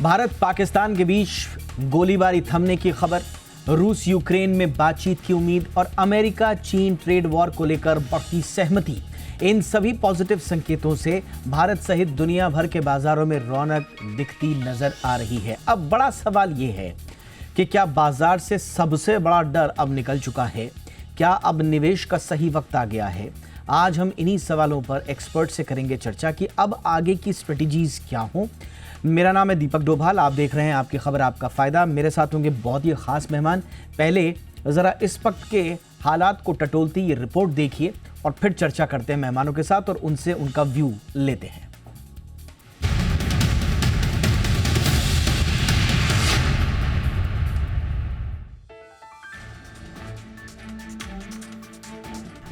भारत पाकिस्तान के बीच गोलीबारी थमने की खबर, रूस यूक्रेन में बातचीत की उम्मीद और अमेरिका चीन ट्रेड वॉर को लेकर बढ़ती सहमति। इन सभी पॉजिटिव संकेतों से भारत सहित दुनिया भर के बाजारों में रौनक दिखती नजर आ रही है। अब बड़ा सवाल यह है कि क्या बाजार से सबसे बड़ा डर अब निकल चुका है? क्या अब निवेश का सही वक्त आ गया है? आज हम इन्हीं सवालों पर एक्सपर्ट से करेंगे चर्चा कि अब आगे की स्ट्रेटेजीज क्या हों। मेरा नाम है दीपक डोभाल, आप देख रहे हैं आपकी खबर आपका फायदा। मेरे साथ होंगे बहुत ही खास मेहमान। पहले जरा इस वक्त के हालात को टटोलती ये रिपोर्ट देखिए और फिर चर्चा करते हैं मेहमानों के साथ और उनसे उनका व्यू लेते हैं।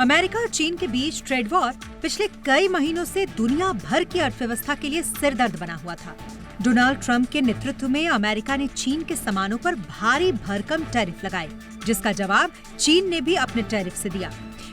अमेरिका और चीन के बीच ट्रेड वॉर पिछले कई महीनों से दुनिया भर की अर्थव्यवस्था के लिए सिरदर्द बना हुआ था। डोनाल्ड ट्रंप के नेतृत्व में अमेरिका ने चीन के सामानों पर भारी भरकम टैरिफ लगाए, जिसका जवाब चीन ने भी अपने टैरिफ से दिया,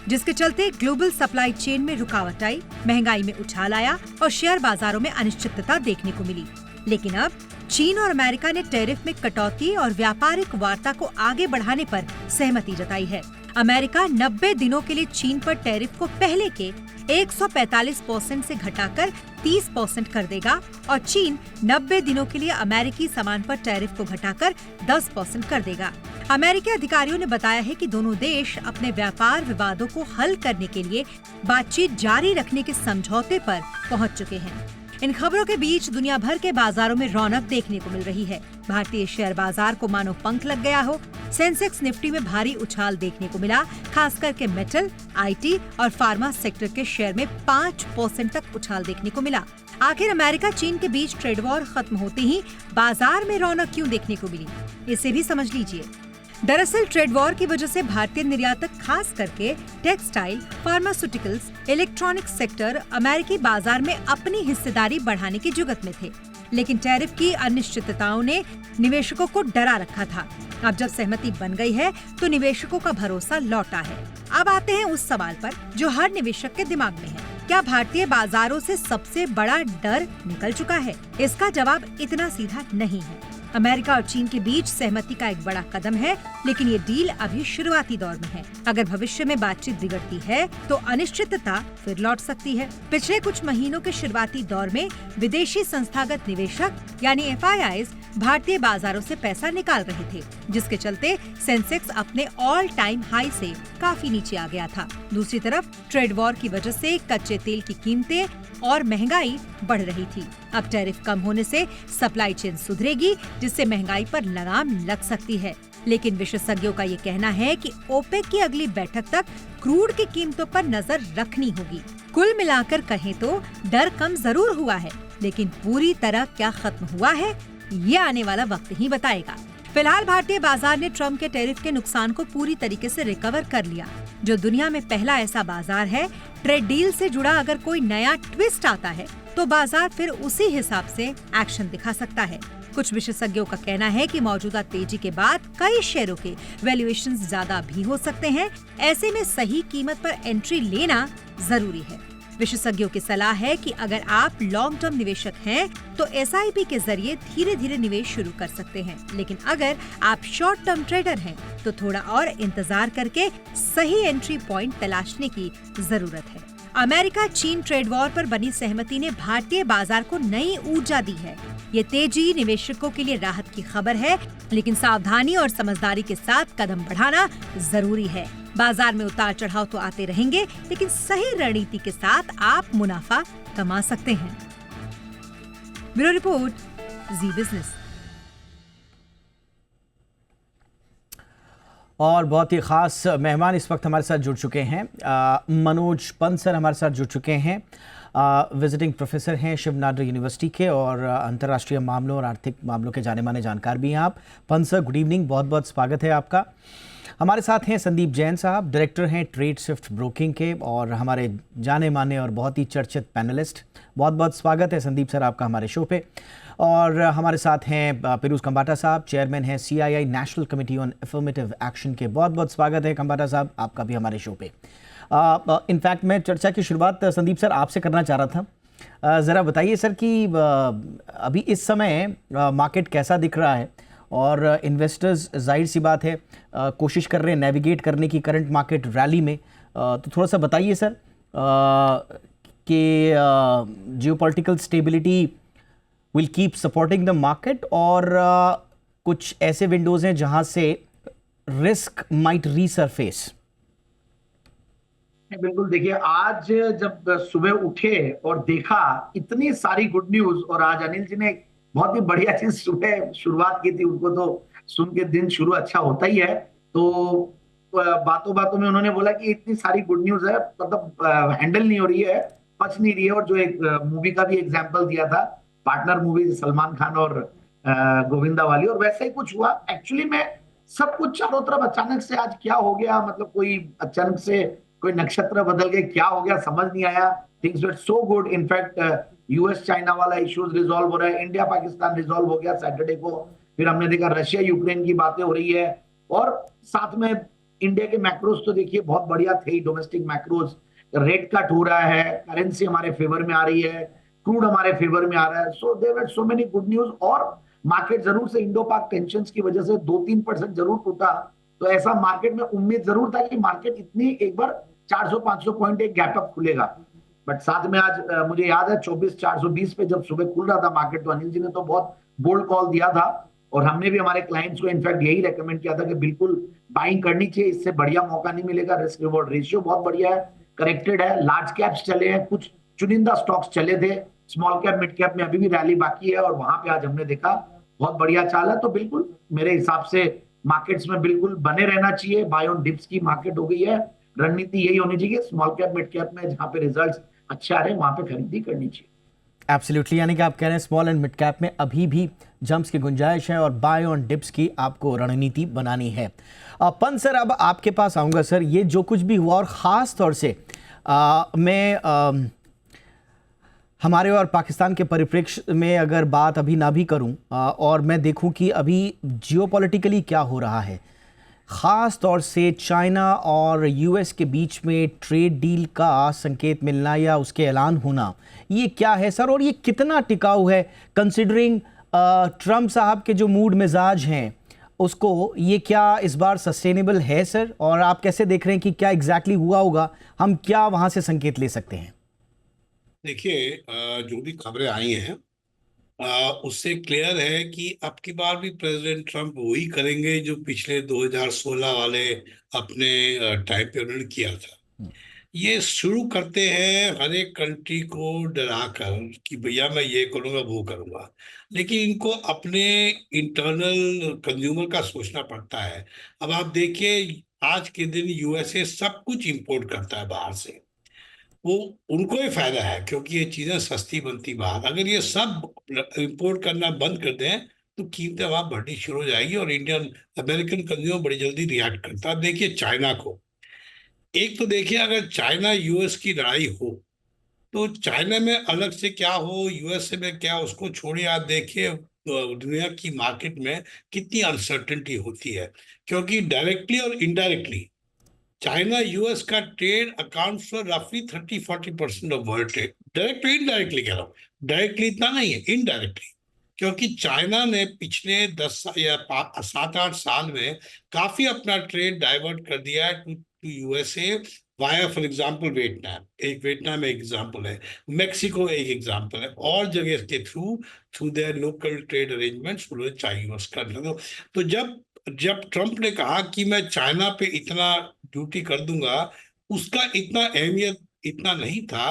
जिसके चलते ग्लोबल सप्लाई चेन में रुकावट आई, महंगाई में उछाल आया और शेयर बाजारों में अनिश्चितता देखने को मिली। लेकिन अब चीन और अमेरिका ने टैरिफ में कटौती और व्यापारिक वार्ता को आगे बढ़ाने पर सहमति जताई है। अमेरिका 90 दिनों के लिए चीन पर टैरिफ को पहले के 145% से घटाकर 30% कर देगा और चीन 90 दिनों के लिए अमेरिकी सामान पर टैरिफ को घटाकर 10% कर देगा। अमेरिकी अधिकारियों ने बताया है कि दोनों देश अपने व्यापार विवादों को हल करने के लिए बातचीत जारी रखने के समझौते पर पहुंच चुके हैं। इन खबरों के बीच दुनिया भर के बाजारों में रौनक देखने को मिल रही है। भारतीय शेयर बाजार को मानो पंख लग गया हो। सेंसेक्स निफ्टी में भारी उछाल देखने को मिला, खास करके मेटल, आईटी और फार्मा सेक्टर के शेयर में 5% तक उछाल देखने को मिला। आखिर अमेरिका चीन के बीच ट्रेड वॉर खत्म होते ही बाजार में रौनक क्यों देखने को मिली, इसे भी समझ लीजिए। दरअसल ट्रेड वॉर की वजह से भारतीय निर्यातक खास करके टेक्सटाइल, फार्मास्यूटिकल्स, इलेक्ट्रॉनिक सेक्टर अमेरिकी बाजार में अपनी हिस्सेदारी बढ़ाने की जुगत में थे। लेकिन टैरिफ की अनिश्चितताओं ने निवेशकों को डरा रखा था। अब जब सहमति बन गई है तो निवेशकों का भरोसा लौटा है। अब आते हैं उस सवाल पर जो हर निवेशक के दिमाग में है, क्या भारतीय बाजारों से सबसे बड़ा डर निकल चुका है? इसका जवाब इतना सीधा नहीं है। अमेरिका और चीन के बीच सहमति का एक बड़ा कदम है, लेकिन ये डील अभी शुरुआती दौर में है। अगर भविष्य में बातचीत बिगड़ती है तो अनिश्चितता फिर लौट सकती है। पिछले कुछ महीनों के शुरुआती दौर में विदेशी संस्थागत निवेशक यानी FIIs भारतीय बाजारों से पैसा निकाल रहे थे, जिसके चलते सेंसेक्स अपने ऑल टाइम हाई से काफी नीचे आ गया था। दूसरी तरफ ट्रेड वॉर की वजह से कच्चे तेल की कीमतें और महंगाई बढ़ रही थी। अब टैरिफ कम होने से सप्लाई चेन सुधरेगी, जिससे महंगाई पर लगाम लग सकती है। लेकिन विशेषज्ञों का ये कहना है कि ओपेक की अगली बैठक तक क्रूड की कीमतों पर नजर रखनी होगी। कुल मिलाकर कहें तो डर कम जरूर हुआ है, लेकिन पूरी तरह क्या खत्म हुआ है ये आने वाला वक्त ही बताएगा। फिलहाल भारतीय बाजार ने ट्रम्प के टैरिफ के नुकसान को पूरी तरीके से रिकवर कर लिया, जो दुनिया में पहला ऐसा बाजार है। ट्रेड डील से जुड़ा अगर कोई नया ट्विस्ट आता है तो बाजार फिर उसी हिसाब से एक्शन दिखा सकता है। कुछ विशेषज्ञों का कहना है कि मौजूदा तेजी के बाद कई शेयरों के वैल्यूएशंस ज्यादा भी हो सकते हैं। ऐसे में सही कीमत पर एंट्री लेना जरूरी है। विशेषज्ञों की सलाह है कि अगर आप लॉन्ग टर्म निवेशक हैं तो SIP के जरिए धीरे धीरे निवेश शुरू कर सकते हैं, लेकिन अगर आप शॉर्ट टर्म ट्रेडर हैं तो थोड़ा और इंतजार करके सही एंट्री पॉइंट तलाशने की जरूरत है। अमेरिका चीन ट्रेड वॉर पर बनी सहमति ने भारतीय बाजार को नई ऊर्जा दी है। ये तेजी निवेशकों के लिए राहत की खबर है, लेकिन सावधानी और समझदारी के साथ कदम बढ़ाना जरूरी है। बाजार में उतार चढ़ाव तो आते रहेंगे, लेकिन सही रणनीति के साथ आप मुनाफा कमा सकते हैं। ब्यूरो रिपोर्ट, जी बिजनेस। और बहुत ही खास मेहमान इस वक्त हमारे साथ जुड़ चुके हैं। मनोज पंत सर हमारे साथ जुड़ चुके हैं। विजिटिंग प्रोफेसर हैं शिव नाडर यूनिवर्सिटी के और अंतर्राष्ट्रीय मामलों और आर्थिक मामलों के जाने माने जानकार भी हैं आप। पंत सर, गुड इवनिंग, बहुत बहुत स्वागत है आपका। हमारे साथ हैं संदीप जैन साहब, डायरेक्टर हैं ट्रेड स्विफ्ट ब्रोकिंग के और हमारे जाने माने और बहुत ही चर्चित पैनलिस्ट। बहुत बहुत स्वागत है संदीप सर आपका हमारे शो पे। और हमारे साथ हैं पिरूज खंबाटा साहब, चेयरमैन हैं CII national committee on affirmative action के। बहुत बहुत स्वागत है खंबाटा साहब आपका भी हमारे शो पे। इनफैक्ट मैं चर्चा की शुरुआत संदीप सर आपसे करना चाह रहा था ज़रा बताइए सर कि अभी इस समय मार्केट कैसा दिख रहा है, और इन्वेस्टर्स जाहिर सी बात है कोशिश कर रहे हैं नेविगेट करने की करंट मार्केट रैली में। तो थोड़ा सा बताइए सर कि geopolitical stability will keep supporting the market, और कुछ ऐसे विंडोज़ हैं जहां से रिस्क माइट रीसरफेस। बिल्कुल, देखिए आज जब सुबह उठे और देखा इतनी सारी गुड न्यूज, और आज अनिल जी ने एक बहुत ही बढ़िया चीज सुबह शुरुआत की थी, उनको तो सुन के दिन शुरू अच्छा होता ही है। तो बातों बातों में उन्होंने बोला कि इतनी सारी गुड न्यूज है, मतलब हैंडल नहीं हो रही है, पच नहीं रही है। और जो एक मूवी का भी एग्जाम्पल दिया था, पार्टनर मूवी सलमान खान और गोविंदा वाली, और वैसे ही कुछ हुआ एक्चुअली में। सब कुछ चारों तरफ अचानक से आज क्या हो गया, मतलब कोई अचानक से कोई नक्षत्र बदल गए, क्या हो गया समझ नहीं आया। Things were so good. In fact US China वाला इश्यूज रिजॉल्व हो रहा है, इंडिया पाकिस्तान रिजॉल्व हो गया सैटरडे को। फिर हमने देखा रशिया यूक्रेन की बातें हो रही है, और साथ में इंडिया के मैक्रोज तो देखिए बहुत बढ़िया थे, डोमेस्टिक मैक्रोज। रेट कट हो रहा है, करेंसी हमारे फेवर में आ रही है, क्रूड हमारे फेवर में आ रहा है। So there were so many good news. और मार्केट जरूर से इंडो पाक टेंशन की वजह से 2-3% जरूर टूटा। तो ऐसा मार्केट में उम्मीद जरूर था कि मार्केट इतनी एक बार 400-500 पॉइंट एक गैप अप खुलेगा। बट साथ में आज मुझे याद है 24,420 पे जब सुबह खुल रहा था मार्केट, तो अनिल जी ने तो बहुत बोल्ड कॉल दिया था, और हमने भी हमारे क्लाइंट्स को इनफैक्ट यही रेकमेंड किया था कि बिल्कुल बाइंग करनी चाहिए, इससे बढ़िया मौका नहीं मिलेगा। रिस्क रिवॉर्ड रेशियो बहुत बढ़िया है, करेक्टेड है, लार्ज कैप्स चले हैं, कुछ चुनिंदा स्टॉक्स चले थे, स्मॉल कैप मिड कैप में अभी भी रैली बाकी है, और वहां पे आज हमने देखा बहुत बढ़िया चाल है। तो बिल्कुल मेरे हिसाब से मार्केट्स में बिल्कुल बने रहना चाहिए। बाय ऑन डिप्स की मार्केट हो गई है, रणनीति यही होनी चाहिए, स्मॉल कैप मिड कैप में जहां पे रिजल्ट्स अच्छे आ रहे हैं वहां पे खरीदी करनी चाहिए। एब्सोल्युटली, यानी कि आप कह रहे हैं स्मॉल एंड मिड कैप में अभी भी जंप्स की गुंजाइश है, और बाय ऑन डिप्स की आपको रणनीति बनानी है। पंत सर, अब आपके पास आऊँगा सर। ये जो कुछ भी हुआ, और ख़ास तौर से मैं हमारे और पाकिस्तान के परिप्रेक्ष्य में अगर बात अभी ना भी करूं, और मैं देखूं कि अभी जियोपॉलिटिकली क्या हो रहा है, ख़ास तौर से चाइना और यूएस के बीच में ट्रेड डील का संकेत मिलना या उसके ऐलान होना, ये क्या है सर, और ये कितना टिकाऊ है कंसिडरिंग ट्रम्प साहब के जो मूड मिजाज हैं उसको? ये क्या इस बार सस्टेनेबल है सर, और आप कैसे देख रहे हैं कि क्या एग्जैक्टली हुआ होगा? हम क्या वहाँ से संकेत ले सकते हैं? देखिए, जो भी खबरें आई हैं उससे क्लियर है कि अब की बार भी प्रेसिडेंट ट्रम्प वही करेंगे जो पिछले 2016 वाले अपने टाइम पे उन्होंने किया था। ये शुरू करते हैं हर एक कंट्री को डराकर कि भैया मैं ये करूंगा वो करूंगा, लेकिन इनको अपने इंटरनल कंज्यूमर का सोचना पड़ता है। अब आप देखिए, आज के दिन यूएसए सब कुछ इंपोर्ट करता है बाहर से, वो उनको ही फायदा है क्योंकि ये चीजें सस्ती बनती बाहर। अगर ये सब इंपोर्ट करना बंद कर दें तो कीमतें वहां बढ़नी शुरू हो जाएगी, और इंडियन अमेरिकन कंज्यूमर बड़ी जल्दी रिएक्ट करता है। देखिए चाइना को, एक तो देखिए अगर चाइना यूएस की लड़ाई हो तो चाइना में अलग से क्या हो, यूएसए में क्या, उसको छोड़िए। आप देखिए दुनिया की मार्केट में कितनी अनसर्टेनिटी होती है, क्योंकि डायरेक्टली और इनडायरेक्टली चाइना यूएस का ट्रेड अकाउंट्स फॉर रफली 30-40% of world trade. Directly indirectly कह रहा हूँ, डायरेक्टली इतना नहीं है, इनडायरेक्टली। क्योंकि चाइना ने पिछले 10 या 7-8 साल में काफी अपना ट्रेड डाइवर्ट कर दिया है to USA via, for example Vietnam एक एग्जाम्पल है, मेक्सिको एक एग्जाम्पल है, और जगह के through their local trade arrangements उन्होंने यूएस कर। तो जब जब ट्रम्प ने कहा कि मैं चाइना पे इतना ड्यूटी कर दूंगा, उसका इतना अहमियत इतना नहीं था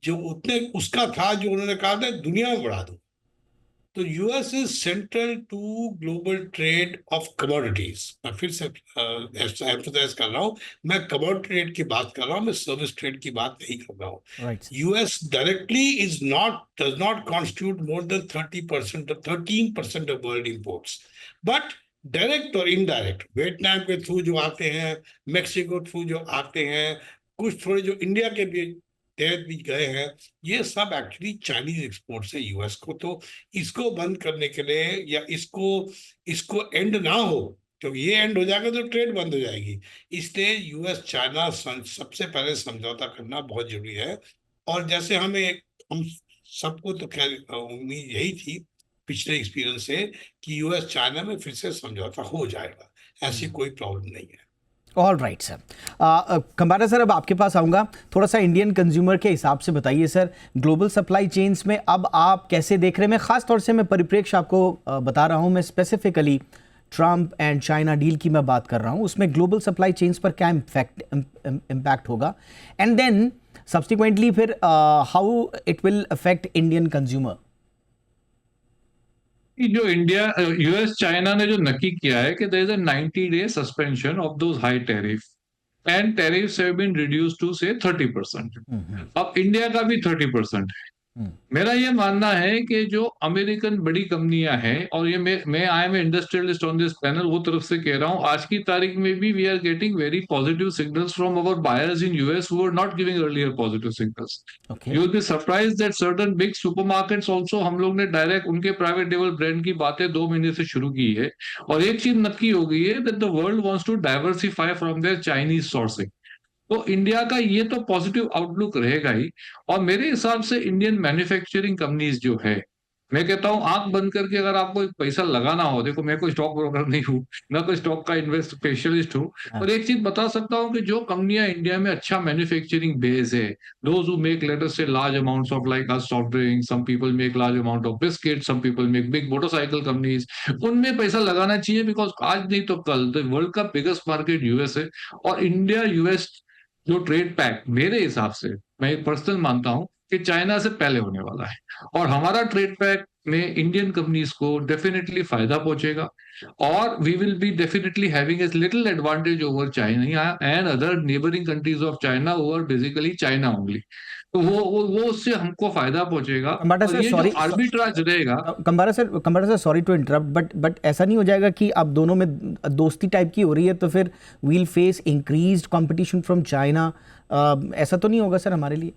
जो उतने उसका था जो उन्होंने कहा था दुनिया में बढ़ा दो। तो US is central to global trade of commodities. मैं फिर से एम्फसाइज कर रहा हूँ, मैं कमोडिटी ट्रेड की बात कर रहा हूँ, मैं सर्विस ट्रेड की बात नहीं कर रहा हूँ। US directly does not constitute more than 13% of world imports, but direct और इनडायरेक्ट वियतनाम के थ्रू जो आते हैं, मेक्सिको थ्रू जो आते हैं, कुछ थोड़े जो इंडिया के भी तहत भी गए हैं, ये सब एक्चुअली चाइनीज एक्सपोर्ट्स है यूएस को। तो इसको बंद करने के लिए, या इसको एंड ना हो, क्योंकि ये एंड हो जाएगा तो ट्रेड बंद हो जाएगी, इसलिए यूएस चाइना सबसे पहले समझौता करना बहुत जरूरी है। और जैसे हमें हम सबको तो खैर उम्मीद यही थी पिछले एक्सपीरियंस से कि यूएस चाइना में फिर से समझौता हो जाएगा, ऐसी कोई प्रॉब्लम नहीं है। All right sir. Kambatta sir, अब आपके पास आऊँगा, थोड़ा सा इंडियन कंज्यूमर के हिसाब से बताइए सर, ग्लोबल सप्लाई चेन्स में अब आप कैसे देख रहे हैं? मैं ख़ास तौर से मैं परिप्रेक्ष्य आपको बता रहा हूँ, मैं specifically Trump and China deal की मैं बात कर रहा हूँ, उसमें ग्लोबल सप्लाई चेन्स पर क्या इम्पैक्ट होगा, एंड देन सब्सिक्वेंटली फिर how it will affect Indian consumer. कि जो इंडिया यूएस चाइना ने जो नक्की किया है कि there is a 90-day suspension of those high tariff and tariffs have been reduced to से 30%। अब इंडिया का भी 30% है। मेरा ये मानना है कि जो अमेरिकन बड़ी कंपनियां हैं, और ये मैं I am industrialist on this panel, वो तरफ से कह रहा हूं, आज की तारीख में भी we are getting very positive signals from our buyers in US who are not giving earlier positive signals. You will be surprised that certain big supermarkets also, हम लोग ने डायरेक्ट उनके प्राइवेट लेवल ब्रांड की बातें 2 महीने से शुरू की है, और एक चीज नक्की हो गई है that the world wants to diversify from their Chinese sourcing. तो इंडिया का ये तो पॉजिटिव आउटलुक रहेगा ही। और मेरे हिसाब से इंडियन मैन्युफैक्चरिंग कंपनीज जो है, मैं कहता हूं आंख बंद करके अगर आपको पैसा लगाना हो, देखो मैं कोई स्टॉक ब्रोकर नहीं हूं, मैं कोई स्टॉक का इन्वेस्ट स्पेशलिस्ट हूं, और एक चीज बता सकता हूं कि जो कंपनियां इंडिया में अच्छा मैन्युफैक्चरिंग बेस है, those who make let us से large amounts of like soft drink, some people make large amount of biscuit, some people make big motorcycle companies, उनमें पैसा लगाना चाहिए, बिकॉज आज नहीं तो कल द वर्ल्ड का बिगेस्ट मार्केट यूएस है। और इंडिया यूएस जो ट्रेड पैक, मेरे हिसाब से मैं एक पर्सनल मानता हूं कि चाइना से पहले होने वाला है, और हमारा ट्रेड पैक में इंडियन कंपनीज को डेफिनेटली फायदा पहुंचेगा, और we will be definitely having a little advantage over China and other neighbouring countries of China over basically China only. तो वो उससे हमको फायदा पहुंचेगा, कंबारा और सर ये सॉरी, जो आर्बिट्राज रहेगा। Kambatta sir sorry to interrupt, but ऐसा नहीं हो जाएगा कि अब दोनों में दोस्ती टाइप की हो रही है तो फिर we'll face increased competition from China? ऐसा तो नहीं होगा सर हमारे लिए?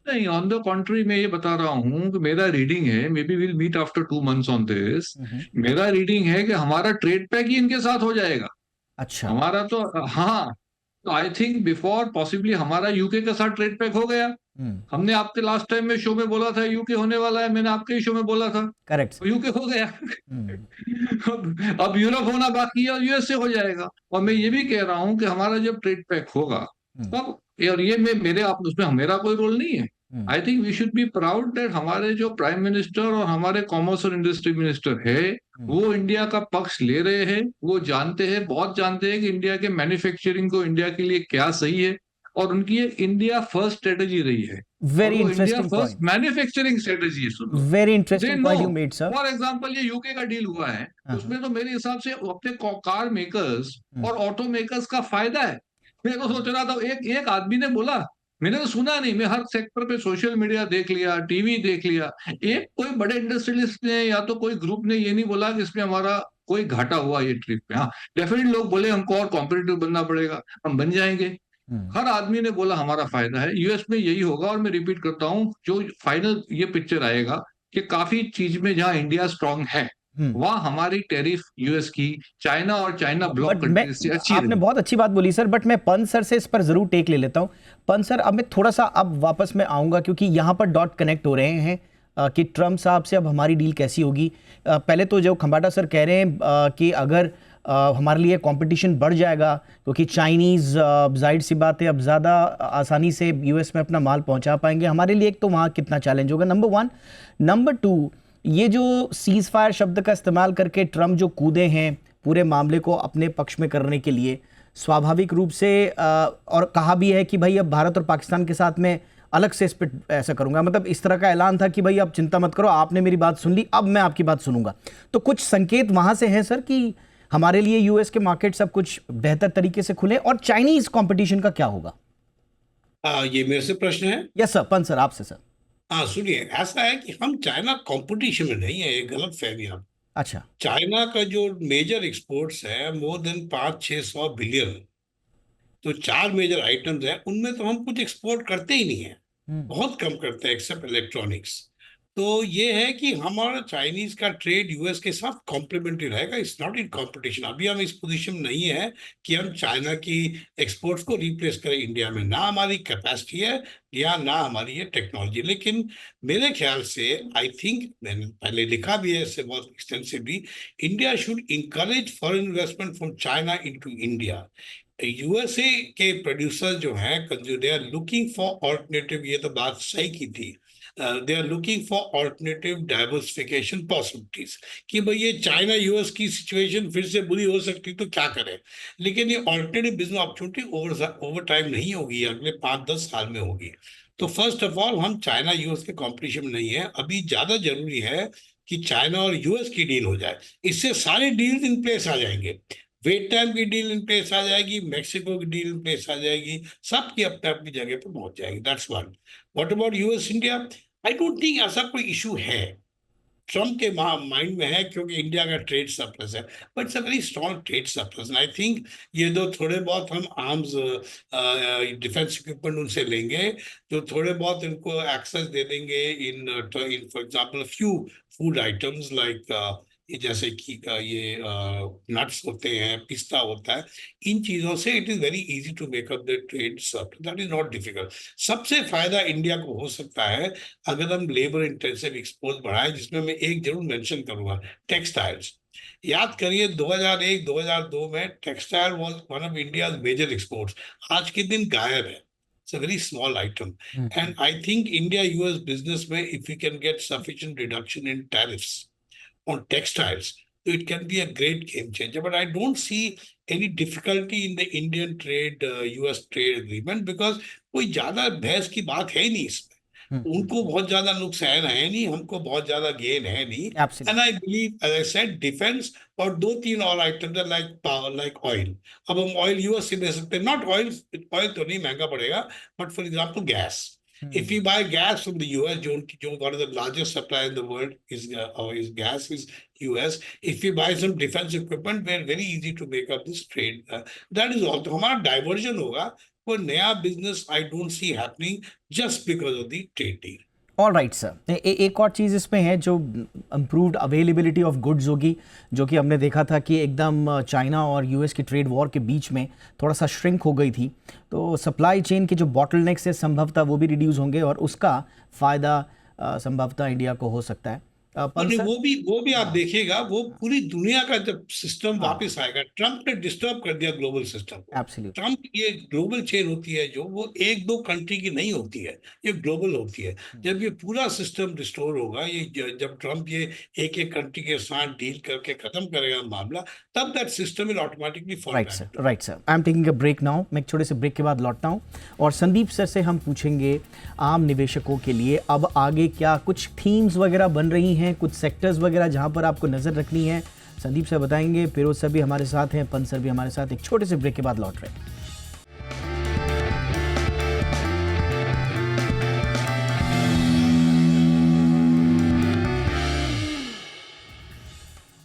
नहीं, ऑन द कॉन्ट्री मैं ये बता रहा हूँ कि मेरा रीडिंग है, maybe will meet after 2 months on this, मेरा रीडिंग है कि हमारा ट्रेड पैक ही इनके साथ हो जाएगा। अच्छा। हमारा तो हाँ, तो आई थिंक बिफोर पॉसिबली हमारा यूके के साथ ट्रेड पैक हो गया। हमने आपके लास्ट टाइम में शो में बोला था यूके होने वाला है, मैंने आपके ही शो में बोला था, करेक्ट। तो यूके हो गया। अब यूरोप होना बाकी है और यूएसए हो जाएगा। और मैं ये भी कह रहा हूँ कि हमारा जब ट्रेड पैक होगा तब, और ये मेरे आप उसमें मेरा कोई रोल नहीं है, I think we should be proud that हमारे जो प्राइम मिनिस्टर और हमारे कॉमर्स और इंडस्ट्री मिनिस्टर है वो इंडिया का पक्ष ले रहे हैं। वो जानते हैं, बहुत जानते हैं कि इंडिया के मैन्युफैक्चरिंग को इंडिया के लिए क्या सही है, और उनकी इंडिया फर्स्ट स्ट्रेटेजी रही है। Very India interesting first point, manufacturing strategy है। सुनो, very interesting point you made sir. For example ये यूके का डील हुआ है, उसमें तो मेरे हिसाब से अपने कार मेकर्स और ऑटो मेकर्स का फायदा है। मैं तो सोच रहा था, एक आदमी ने बोला, मैंने तो सुना नहीं, मैं हर सेक्टर पे सोशल मीडिया देख लिया, टीवी देख लिया, एक कोई बड़े इंडस्ट्रियलिस्ट ने या तो कोई ग्रुप ने ये नहीं बोला कि इसमें हमारा कोई घाटा हुआ ये ट्रिप पे। हाँ, डेफिनेटली लोग बोले हमको और कॉम्पिटिटिव बनना पड़ेगा, हम बन जाएंगे। हर आदमी ने बोला हमारा फायदा है। यूएस में यही होगा, और मैं रिपीट करता हूं, जो फाइनल ये पिक्चर आएगा कि काफी चीज में जहां इंडिया स्ट्रांग है वहां हमारी टैरिफ यूएस की चाइना और चाइना ब्लॉक कंट्रीज से अच्छी आपने बहुत अच्छी बात बोली सर, बट मैं पंत सर से इस पर जरूर टेक ले लेता हूं। पंत सर, अब मैं थोड़ा सा अब वापस में आऊंगा क्योंकि यहाँ पर डॉट कनेक्ट हो रहे हैं कि ट्रम्प साहब से अब हमारी डील कैसी होगी। पहले तो जो खंबाटा सर कह रहे हैं कि अगर हमारे लिए कंपटीशन बढ़ जाएगा क्योंकि चाइनीज़ जाहिर सी बात है अब ज़्यादा आसानी से यूएस में अपना माल पहुंचा पाएंगे, हमारे लिए एक तो वहाँ कितना चैलेंज होगा, नंबर 1। नंबर 2, ये जो सीज़ फायर शब्द का इस्तेमाल करके ट्रम्प जो कूदे हैं पूरे मामले को अपने पक्ष में करने के लिए, स्वाभाविक रूप से और कहा भी है कि भाई अब भारत और पाकिस्तान के साथ में अलग से इस पर ऐसा करूंगा, मतलब इस तरह का ऐलान था कि भाई अब चिंता मत करो, आपने मेरी बात सुन ली, अब मैं आपकी बात सुनूंगा। तो कुछ संकेत वहां से हैं सर कि हमारे लिए यूएस के मार्केट सब कुछ बेहतर तरीके से खुले, और चाइनीज कंपटीशन का क्या होगा? ये मेरे से प्रश्न है? यस सर, पंत सर आपसे सर। हाँ सुनिए, ऐसा है कि हम चाइना कंपटीशन में नहीं है, ये गलत फहमी है। अच्छा। चाइना का जो मेजर एक्सपोर्ट्स है मोर देन 500-600 बिलियन, तो 4 मेजर आइटम्स हैं, उनमें तो हम कुछ एक्सपोर्ट करते ही नहीं है, बहुत कम करते हैं एक्सेप्ट इलेक्ट्रॉनिक्स। तो ये है कि हमारा चाइनीज का ट्रेड यूएस के साथ कॉम्प्लीमेंट्री रहेगा, इट्स नॉट इन कंपटीशन। अभी हम इस पोजीशन में नहीं है कि हम चाइना की एक्सपोर्ट्स को रिप्लेस करें इंडिया में, ना हमारी कैपेसिटी है या ना हमारी ये टेक्नोलॉजी। लेकिन मेरे ख्याल से, आई थिंक मैंने पहले लिखा भी है इससे बहुत extensively, India should encourage foreign investment from China into India. USA के प्रोड्यूसर जो हैं, they are looking for alternative, ये तो बात सही की थी, they are looking for alternative diversification possibilities, कि भाई ये चाइना यूएस की सिचुएशन फिर से बुरी हो सकती तो क्या करें। लेकिन ये alternative business opportunity over time नहीं होगी, अगले 5-10 साल में होगी। तो फर्स्ट ऑफ ऑल हम चाइना यूएस के कॉम्पिटिशन में नहीं है, अभी ज्यादा जरूरी है कि चाइना और यूएस की डील हो जाए, इससे सारे डील्स इन प्लेस आ जाएंगे। वियतनाम की डील इन प्लेस आ जाएगी, मेक्सिको की डील इन प्लेस आ जाएगी, सबकी अपने अपनी जगह पर पहुंच जाएगी। That's one. What about US India? I don't think ऐसा कोई इशू है, ट्रम्प के माइंड में है, क्योंकि इंडिया का ट्रेड सरप्लस है, but it's a very strong trade surplus. I think ये दो थोड़े बहुत हम आर्म्स डिफेंस इक्विपमेंट उनसे लेंगे, जो थोड़े बहुत इनको एक्सेस दे देंगे in for example few food items like ये जैसे कि ये नट्स होते हैं, पिस्ता होता है, इन चीजों से it is very easy to make up the trade surplus, that is not difficult. सबसे फायदा इंडिया को हो सकता है अगर हम लेबर इंटेंसिव एक्सपोर्ट बढ़ाएं, जिसमें मैं एक जरूर मेंशन करूंगा, टेक्सटाइल्स। याद करिए 2001-2002 में textile was one of India major exports, आज के दिन गायब है। It's a very small item. And I think India-US business में if we can get sufficient reduction in tariffs on textiles, so it can be a great game changer. But I don't see any difficulty in the Indian trade, US trade agreement, because कोई ज्यादा बहस की बात है ही नहीं इसमें। उनको बहुत ज्यादा नुकसान है नहीं, हमको बहुत ज्यादा गेन है नहीं। And I believe, as I said, defence और 2-3 और items like power, like oil. अब हम ऑयल यूएस से ले सकते हैं, नॉट ऑयल, ऑयल तो नहीं महंगा पड़ेगा, but for example gas. If you buy gas from the US, जो one of the largest supplier in the world is gas is US. If you buy some defense equipment, we're very easy to make up this trade. That is all. तो हमारा diversion होगा, कोई नया business I don't C happening just because of the trade deal. All right sir, एक और चीज़ इसमें है जो इम्प्रूव्ड अवेलेबिलिटी ऑफ गुड्स होगी, जो कि हमने देखा था कि एकदम चाइना और यूएस की ट्रेड वॉर के बीच में थोड़ा सा श्रिंक हो गई थी, तो सप्लाई चेन के जो बॉटलनेक्स है संभवतः वो भी रिड्यूस होंगे और उसका फ़ायदा संभवतः इंडिया को हो सकता है। वो भी आप देखिएगा, वो पूरी दुनिया का जब सिस्टम वापस आएगा। ट्रम्प ने डिस्टर्ब कर दिया ग्लोबल सिस्टम को। ट्रम्प, ये ग्लोबल चेन होती है जो, वो 1-2 कंट्री की नहीं होती है, ये ग्लोबल होती है। जब ये पूरा सिस्टम रिस्टोर होगा, ये जब ट्रम्प ये एक कंट्री के साथ डील करके खत्म करेगा मामला, तब that system will automatically fall back. Right sir, I am taking a break now. मैं एक छोटे से ब्रेक के बाद लौटता हूँ और संदीप सर से हम पूछेंगे आम निवेशकों के लिए अब आगे क्या कुछ थीम्स वगैरह बन रही हैं, कुछ सेक्टर्स वगैरह जहां पर आपको नजर रखनी है। संदीप सर बताएंगे, फिरोज सर भी हमारे साथ हैं, पंत सर भी हमारे साथ। एक छोटे से ब्रेक के बाद लौट रहे हैं।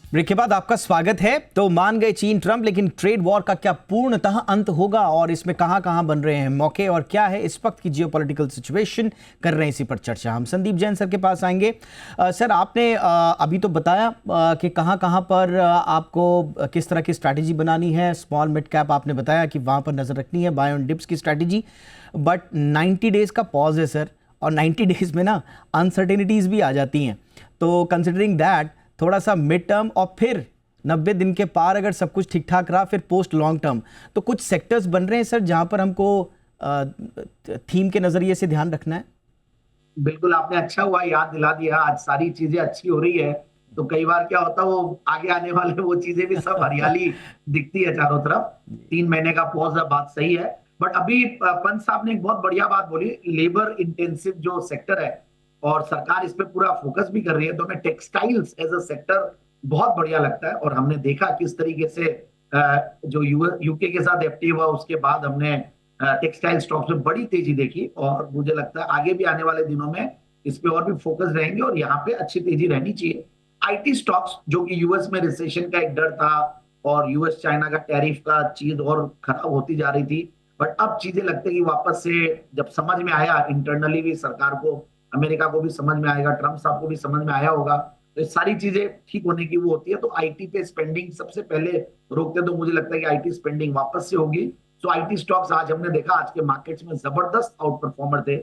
ब्रेक के बाद आपका स्वागत है। तो मान गए चीन ट्रंप, लेकिन ट्रेड वॉर का क्या पूर्णतः अंत होगा और इसमें कहां कहां बन रहे हैं मौके और क्या है इस वक्त की जियोपॉलिटिकल सिचुएशन, कर रहे हैं इसी पर चर्चा। हम संदीप जैन सर के पास आएंगे। सर, आपने अभी तो बताया कि कहां कहां पर आपको किस तरह की स्ट्रैटेजी बनानी है। स्मॉल मिड कैप आपने बताया कि वहां पर नजर रखनी है, बाय ऑन डिप्स की स्ट्रैटेजी। बट 90 डेज का पॉज है सर, और 90 डेज में ना अनसर्टेनिटीज भी आ जाती हैं। तो कंसिडरिंग दैट, थोड़ा सा मिड टर्म और फिर 90 दिन के पार अगर सब कुछ ठीक ठाक रहा, फिर पोस्ट लॉन्ग टर्म, तो कुछ सेक्टर्स बन रहे हैं सर जहां पर हमको थीम के नजरिए से ध्यान रखना है। बिल्कुल, आपने अच्छा हुआ याद दिला दिया। आज सारी चीजें अच्छी हो रही है, तो कई बार क्या होता है, वो आगे आने वाले वो चीजें भी सब हरियाली दिखती है चारों तरफ। 3 महीने का पॉज है, बात सही है। बट अभी पंत साहब ने एक बहुत बढ़िया बात बोली, लेबर इंटेंसिव जो सेक्टर है और सरकार इस पे पूरा फोकस भी कर रही है, तो हमें टेक्सटाइल्स एज अ सेक्टर बहुत बढ़िया लगता है। और हमने देखा किस तरीके से जो यूके के साथ एफटी हुआ, उसके बाद हमने टेक्सटाइल स्टॉक्स में बड़ी तेजी देखी, और मुझे लगता है आगे भी आने वाले दिनों में इस पे और भी फोकस रहेंगे और यहाँ पे अच्छी तेजी रहनी चाहिए। आईटी स्टॉक्स, जो कि यूएस में रिसेशन का एक डर था और यूएस चाइना का टैरिफ का चीज और खराब होती जा रही थी, बट अब चीजें लगते हैं कि वापस से जब समझ में आया इंटरनली भी सरकार को अमेरिका को भी समझ में आएगा, ट्रम्प साहब को भी समझ में आया होगा, तो ये सारी चीजें ठीक होने की वो होती है। तो आईटी पे स्पेंडिंग सबसे पहले रोकते, तो मुझे लगता है कि आईटी स्पेंडिंग वापस से होगी। सो आईटी स्टॉक्स आज हमने देखा आज के मार्केट्स में जबरदस्त आउट परफॉर्मर थे।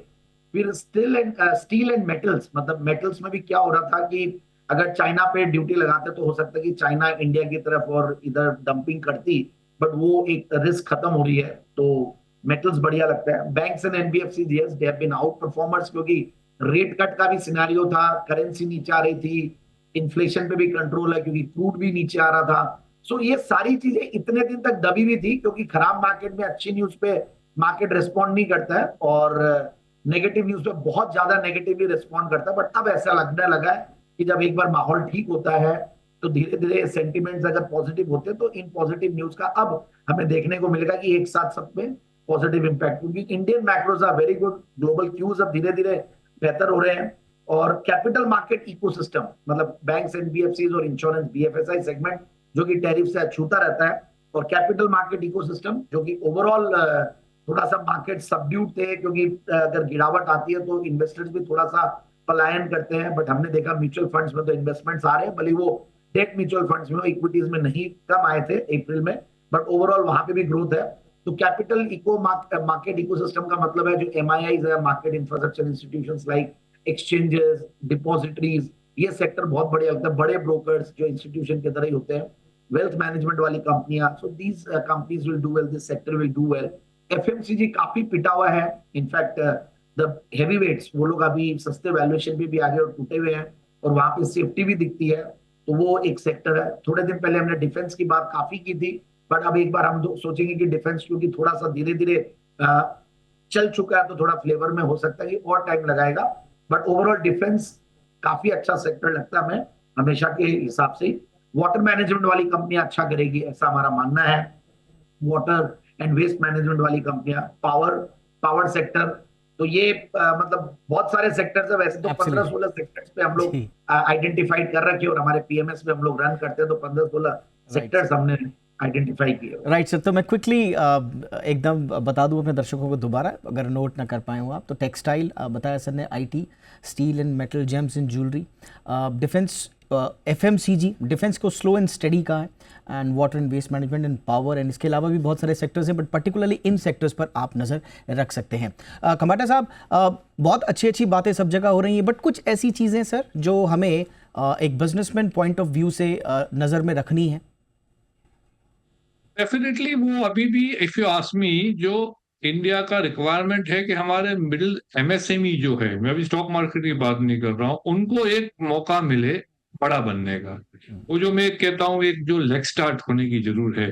फिर स्टील एंड मेटल्स, मतलब मेटल्स में भी क्या हो रहा था कि अगर चाइना पे ड्यूटी लगाते तो हो सकता है कि चाइना इंडिया की तरफ और इधर डंपिंग करती, बट वो एक रिस्क खत्म हो रही है, तो मेटल्स बढ़िया लगता है। Banks and NBFC yes they have been outperformers, क्योंकि रेट कट का भी सिनेरियो था, करेंसी नीचे आ रही थी, इन्फ्लेशन पे भी कंट्रोल है क्योंकि क्रूड भी नीचे आ रहा था। सो ये सारी चीजें इतने दिन तक दबी हुई थी, क्योंकि खराब मार्केट में अच्छी न्यूज पे मार्केट रिस्पॉन्ड नहीं करता है और नेगेटिव न्यूज पे बहुत ज्यादा नेगेटिवली रिस्पॉन्ड करता है। बट अब ऐसा लगने लगा है कि जब एक बार माहौल ठीक होता है तो धीरे धीरे सेंटिमेंट्स अगर पॉजिटिव होते हैं तो इन पॉजिटिव न्यूज का अब हमें देखने को मिलेगा कि एक साथ सब में पॉजिटिव इंपैक्ट, क्योंकि Indian macros are very good, global cues अब धीरे धीरे बेहतर हो रहे हैं। और कैपिटल मार्केट इकोसिस्टम, मतलब बैंक्स, एनबीएफसीज और इंश्योरेंस, बीएफएसआई सेगमेंट जो कि टैरिफ से अछूता रहता है, और कैपिटल मार्केट इकोसिस्टम जो कि ओवरऑल थोड़ा सा मार्केट सबड्यूड थे, क्योंकि अगर गिरावट आती है तो इन्वेस्टर्स भी थोड़ा सा पलायन करते हैं। बट हमने देखा म्यूचुअल फंड्स में तो इन्वेस्टमेंट्स आ रहे हैं, भले वो डेट म्यूचुअल फंड्स में, इक्विटीज में नहीं, कम आए थे अप्रैल में, बट ओवरऑल वहां पे भी ग्रोथ है। तो कैपिटल मार्केट इकोसिस्टम का मतलब है जो एमआईआईज है, market infrastructure institutions like exchanges, depositories, ये सेक्टर बहुत बढ़िया लगता है। बड़े ब्रोकर्स जो इंस्टीट्यूशन की तरह ही होते हैं, वेल्थ मैनेजमेंट वाली कंपनियां, so these companies will do well, this sector will do well. FMCG काफी पिटा हुआ है, इनफैक्ट द हेवी वेट्स वो लोग अभी सस्ते वैल्यूएशन पे भी आगे और टूटे हुए हैं, और वहां पे सेफ्टी भी दिखती है, तो वो एक सेक्टर है। थोड़े दिन पहले हमने डिफेंस की बात काफी की थी, बट अब एक बार हम सोचेंगे कि डिफेंस क्योंकि थोड़ा सा धीरे धीरे चल चुका है, तो थोड़ा फ्लेवर में हो सकता है कि और टाइम लगाएगा। बट ओवरऑल डिफेंस काफी अच्छा सेक्टर लगता है हमें हमेशा के हिसाब से। वाटर मैनेजमेंट वाली कंपनियां अच्छा करेगी ऐसा हमारा मानना है, वाटर एंड वेस्ट मैनेजमेंट वाली कंपनियां, पावर सेक्टर, तो ये मतलब बहुत सारे सेक्टर्स है। वैसे तो 15-16 सेक्टर्स पे हम लोग आइडेंटिफाइड कर रखे, और हमारे पीएमएस में हम लोग रन करते हैं, तो 15-16 सेक्टर्स हमने आइडेंटिफाई किए। राइट सर, तो मैं क्विकली एकदम बता दूं अपने दर्शकों को दोबारा, अगर नोट ना कर पाए हो आप, तो टेक्सटाइल बताया सर ने, IT, steel and metal, gems and jewellery, defence, FMCG, defence को स्लो एंड स्टडी का है, and water and waste management and power, and इसके अलावा भी बहुत सारे सेक्टर्स हैं, बट पर्टिकुलरली इन सेक्टर्स पर आप नज़र रख सकते हैं। खम्बाटा साहब, बहुत अच्छी अच्छी बातें सब जगह हो रही हैं, बट कुछ ऐसी चीज़ें सर जो हमें एक बिजनेसमैन पॉइंट ऑफ व्यू से नज़र में रखनी है। डेफिनेटली वो अभी भी, इफ यू आस्क मी, जो इंडिया का रिक्वायरमेंट है कि हमारे मिडिल एमएसएमई जो है, मैं अभी स्टॉक मार्केट की बात नहीं कर रहा हूँ, उनको एक मौका मिले बड़ा बनने का। वो जो मैं कहता हूँ एक जो लेग स्टार्ट होने की जरूरत है।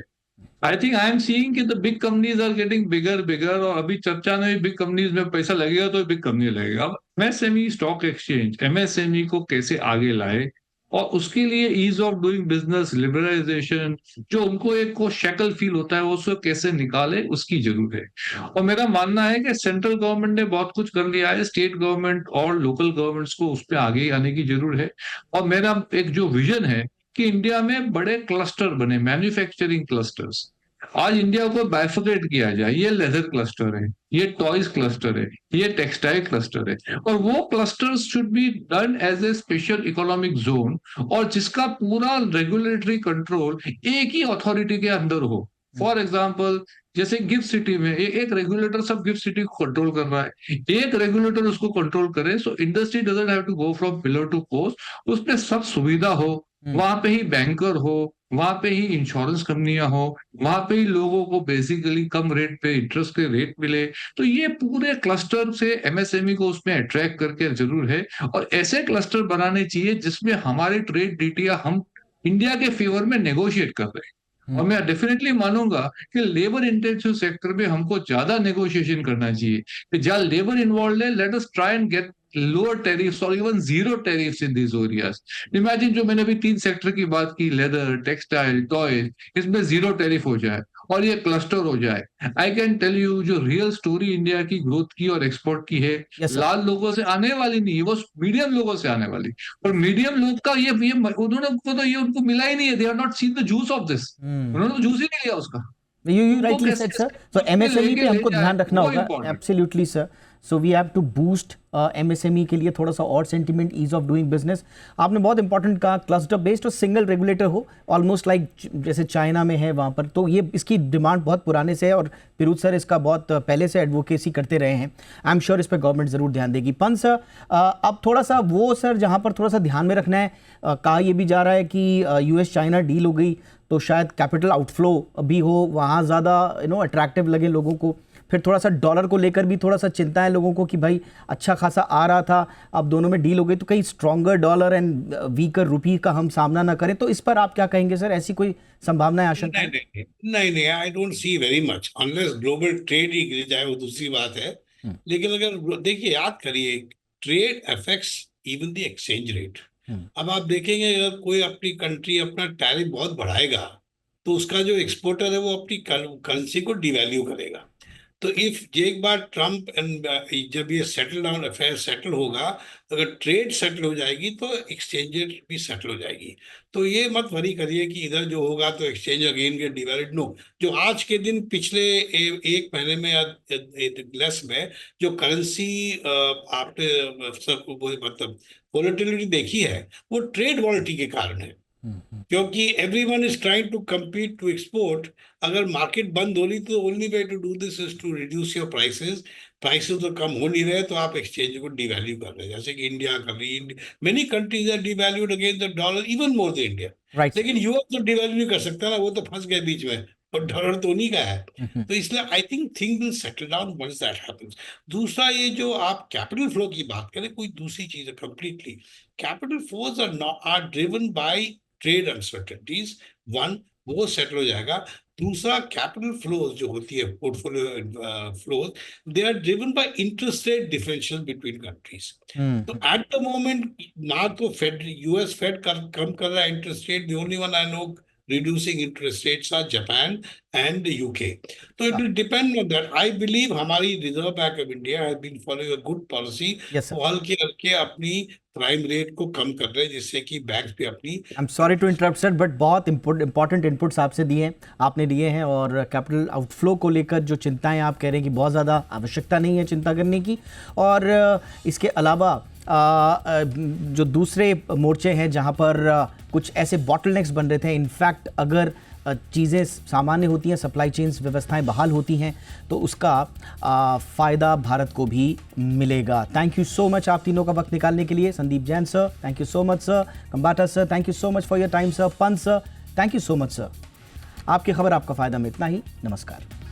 I think I am seeing कि the big companies are getting bigger bigger, और अभी चर्चा में बिग कंपनीज में पैसा लगेगा तो बिग कंपनी लगेगा। अब एमएसएमई स्टॉक एक्सचेंज एमएसएमई को कैसे आगे लाए, और उसके लिए ease of doing business, liberalisation, जो उनको एक को शैकल फील होता है, उसको कैसे निकाले, उसकी जरूरत है। और मेरा मानना है कि सेंट्रल गवर्नमेंट ने बहुत कुछ कर लिया है, स्टेट गवर्नमेंट और लोकल गवर्नमेंट्स को उस पर आगे आने की जरूरत है। और मेरा एक जो विजन है कि इंडिया में बड़े क्लस्टर बने, मैन्युफैक्चरिंग क्लस्टर्स। आज इंडिया को बाइफर्केट किया जाए, ये लेदर क्लस्टर है, ये टॉयज क्लस्टर है, ये टेक्सटाइल क्लस्टर है, और वो clusters should be done as a special economic zone, और जिसका पूरा रेगुलेटरी कंट्रोल एक ही अथॉरिटी के अंदर हो। फॉर एग्जाम्पल, जैसे गिफ्ट सिटी में एक रेगुलेटर सब गिफ्ट सिटी को कंट्रोल कर रहा है, एक रेगुलेटर उसको कंट्रोल करे, so industry doesn't have to go from pillar to post, उसमें सब सुविधा हो, वहां पे ही बैंकर हो, वहां पे ही इंश्योरेंस कंपनियां हो, वहां पे ही लोगों को बेसिकली कम रेट पे इंटरेस्ट के रेट मिले। तो ये पूरे क्लस्टर से एमएसएमई को उसमें अट्रैक्ट करके जरूर है, और ऐसे क्लस्टर बनाने चाहिए जिसमें हमारे ट्रेड डीटियां हम इंडिया के फेवर में नेगोशिएट कर रहे हैं। और मैं डेफिनेटली मानूंगा कि लेबर इंटेंसिव सेक्टर में हमको ज्यादा नेगोशिएशन करना चाहिए, कि जहां लेबर इन्वॉल्व है, let us try and get lower tariffs or even zero tariffs in these areas. Imagine जो मैंने अभी 3 सेक्टर की बात की, लेदर, टेक्सटाइल, टॉय, इसमें जीरो टैरिफ हो जाए और ये क्लस्टर हो जाए। आई कैन टेल यू जो रियल स्टोरी इंडिया की ग्रोथ की और एक्सपोर्ट की है, लाल लोगों से आने वाली नहीं, वो मीडियम लोगों से आने वाली। और मीडियम लोग का ये उन्होंने तो ये उनको मिला ही नहीं है, they are not seen the juice of this, उन्होंने तो जूस ही नहीं लिया उसका। You rightly said, sir. So MSME पे हमको ध्यान रखना होगा, absolutely sir. So we have to boost MSME के लिए थोड़ा सा और sentiment, ease of doing business. आपने बहुत इंपॉर्टेंट कहा, क्लस्टर बेस्ड और सिंगल रेगुलेटर हो, ऑलमोस्ट लाइक जैसे चाइना में है वहाँ पर, तो ये इसकी डिमांड बहुत पुराने से है और पिरूज सर इसका बहुत पहले से एडवोकेसी करते रहे हैं। आई एम श्योर इस पर गवर्नमेंट ज़रूर ध्यान देगी। पंत सर, अब थोड़ा सा वो सर जहाँ पर थोड़ा सा ध्यान में रखना है, कहा ये भी जा रहा है कि US चाइना डील हो गई तो शायद कैपिटल आउटफ्लो भी हो, वहाँ ज़्यादा अट्रैक्टिव लगे लोगों को। फिर थोड़ा सा डॉलर को लेकर भी थोड़ा सा चिंता है लोगों को कि भाई अच्छा खासा आ रहा था, अब दोनों में डील हो गई तो कहीं स्ट्रॉन्गर डॉलर एंड वीकर रुपी का हम सामना ना करें। तो इस पर आप क्या कहेंगे सर, ऐसी कोई संभावना है, आशंका? नहीं, I don't see very much unless global trade ही गिर जाए, वो दूसरी बात है। लेकिन अगर देखिए, याद करिए, trade affects even the exchange rate. अब आप देखेंगे अगर कोई अपनी कंट्री अपना टैरिफ बहुत बढ़ाएगा तो उसका जो एक्सपोर्टर है वो अपनी करेंसी को डिवैल्यू करेगा। तो इफ एक बार ट्रम्प एंड जब ये सेटल डाउन अफेयर सेटल होगा, अगर ट्रेड सेटल हो जाएगी तो एक्सचेंज रेट भी सेटल हो जाएगी। तो ये मत वरी करिए कि इधर जो होगा तो exchange again get devalued. No, जो आज के दिन पिछले एक महीने में या लेस में जो करेंसी आपने सबको मतलब वॉलेटिलिटी देखी है, वो ट्रेड वॉलेटिलिटी के कारण है, क्योंकि everyone is trying to compete to export. अगर मार्केट बंद हो रही तो only way to do this is to reduce your prices तो कम हो नहीं रहे तो आप एक्सचेंज को डिवैल्यू कर रहे हैं, जैसे कि इंडिया कर रही है। Many countries are devalued against the dollar even more than India. लेकिन यूएस तो डिवैल्यू नहीं कर सकता ना, वो तो फंस गए बीच में और डॉलर तो नहीं का है। तो इसलिए I think thing will settle down once that happens. दूसरा, ये जो आप कैपिटल फ्लो की बात करें, कोई दूसरी चीज है completely. Capital flows are driven by trade uncertainties, one वो सेटल हो जाएगा। दूसरा, कैपिटल फ्लोज जो होती है, portfolio flows, they are driven by interest rate differential between countries. तो एट द मोमेंट ना तो फेड US फेड कम कर रहा है interest rate, the only one I know reducing interest rates are Japan and the UK. So it will depend on that. I believe हमारी Reserve Bank of India has been following a good policy. Yes, sir. वो हल्के हल्के अपनी prime rate को कम कर रहे हैं, जिससे कि बैंक्स भी अपनी। I am sorry to interrupt sir, but बहुत इंपॉर्टेंट इनपुट्स आपने दिए हैं और कैपिटल आउटफ्लो को लेकर जो चिंताएं आप कह रहे हैं कि बहुत ज़्यादा आवश्यकता नहीं है चिंता करने की। और इसके अलावा जो दूसरे मोर्चे हैं जहां पर कुछ ऐसे बॉटलनेक्स बन रहे थे, इनफैक्ट अगर चीज़ें सामान्य होती हैं, सप्लाई चेन्स व्यवस्थाएं बहाल होती हैं तो उसका फ़ायदा भारत को भी मिलेगा। थैंक यू सो मच आप तीनों का वक्त निकालने के लिए। Sandeep Jain sir, thank you so much sir. Kambatta sir, thank you so much for your time sir. Pant sir, thank you so much sir. आपकी खबर आपका फ़ायदा में इतना ही। नमस्कार।